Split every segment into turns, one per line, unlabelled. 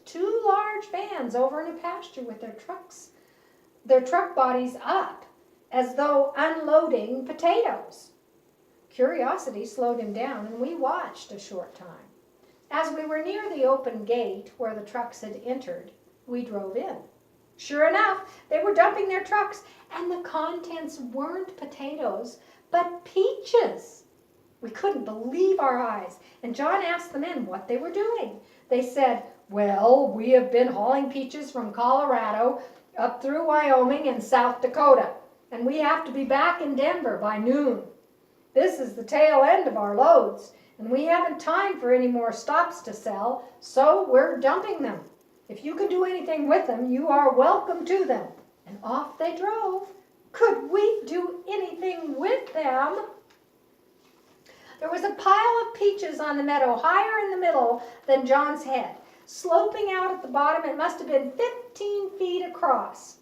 two large vans over in a pasture with their truck bodies up, as though unloading potatoes. Curiosity slowed him down, and we watched a short time. As we were near the open gate where the trucks had entered, we drove in. Sure enough, they were dumping their trucks, and the contents weren't potatoes, but peaches. We couldn't believe our eyes, and John asked the men what they were doing. They said, "Well, we have been hauling peaches from Colorado up through Wyoming and South Dakota, and we have to be back in Denver by noon. This is the tail end of our loads, and we haven't time for any more stops to sell, so we're dumping them. If you can do anything with them, you are welcome to them." And off they drove. Could we do anything with them? There was a pile of peaches on the meadow higher in the middle than John's head. Sloping out at the bottom, it must have been 15 feet across.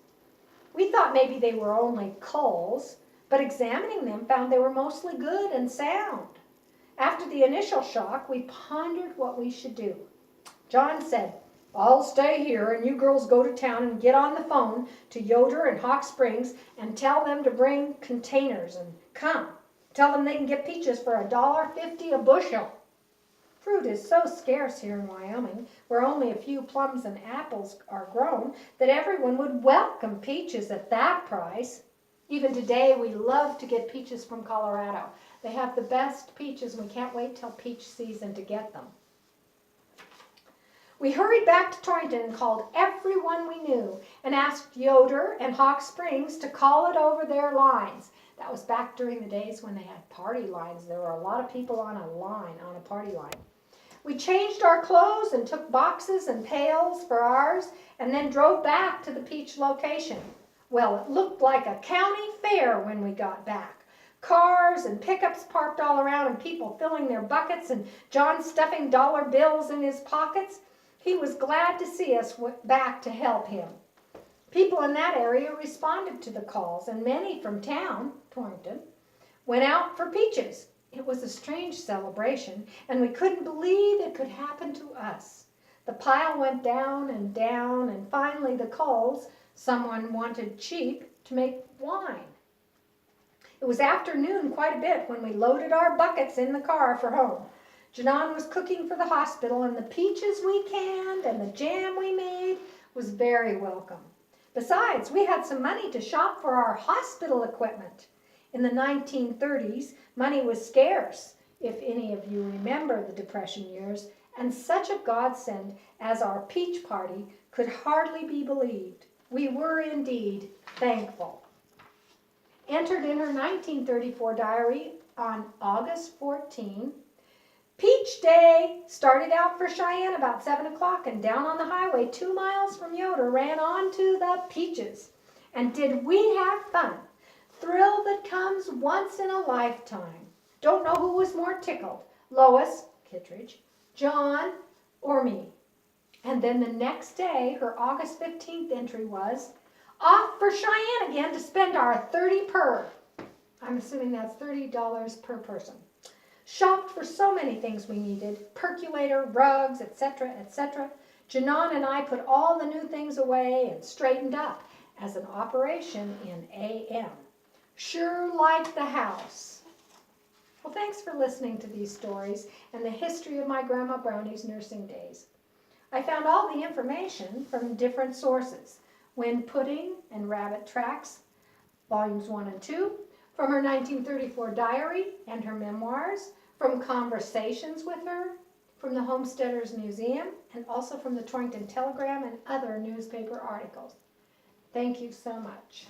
We thought maybe they were only culls, but examining them found they were mostly good and sound. After the initial shock, we pondered what we should do. John said, "I'll stay here and you girls go to town and get on the phone to Yoder and Hawk Springs and tell them to bring containers and come. Tell them they can get peaches for $1.50 a bushel." Fruit is so scarce here in Wyoming, where only a few plums and apples are grown, that everyone would welcome peaches at that price. Even today, we love to get peaches from Colorado. They have the best peaches, and we can't wait till peach season to get them. We hurried back to Torrington and called everyone we knew and asked Yoder and Hawk Springs to call it over their lines. That was back during the days when they had party lines. There were a lot of people on a party line. We changed our clothes and took boxes and pails for ours and then drove back to the peach location. Well, it looked like a county fair when we got back. Cars and pickups parked all around and people filling their buckets and John stuffing dollar bills in his pockets. He was glad to see us back to help him. People in that area responded to the calls, and many from town, Torrington, went out for peaches. It was a strange celebration, and we couldn't believe it could happen to us. The pile went down, and finally the culls, someone wanted cheap to make wine. It was afternoon quite a bit when we loaded our buckets in the car for home. Janan was cooking for the hospital, and the peaches we canned and the jam we made was very welcome. Besides, we had some money to shop for our hospital equipment. In the 1930s, money was scarce, if any of you remember the Depression years, and such a godsend as our peach party could hardly be believed. We were indeed thankful. Entered in her 1934 diary on August 14, Peach Day started out for Cheyenne about 7 o'clock, and down on the highway 2 miles from Yoder ran on to the peaches. And did we have fun? Thrill that comes once in a lifetime. Don't know who was more tickled, Lois Kittredge, John, or me. And then the next day, her August 15th entry was, "Off for Cheyenne again to spend our 30 per." I'm assuming that's $30 per person. Shopped for so many things we needed, percolator, rugs, etc., etc. Janan and I put all the new things away and straightened up as an operation in AM. Sure liked the house. Well, thanks for listening to these stories and the history of my Grandma Brownie's nursing days. I found all the information from different sources. Wind Pudding and Rabbit Tracks, volumes 1 and 2, from her 1934 diary and her memoirs, from conversations with her, from the Homesteaders Museum, and also from the Torrington Telegram and other newspaper articles. Thank you so much.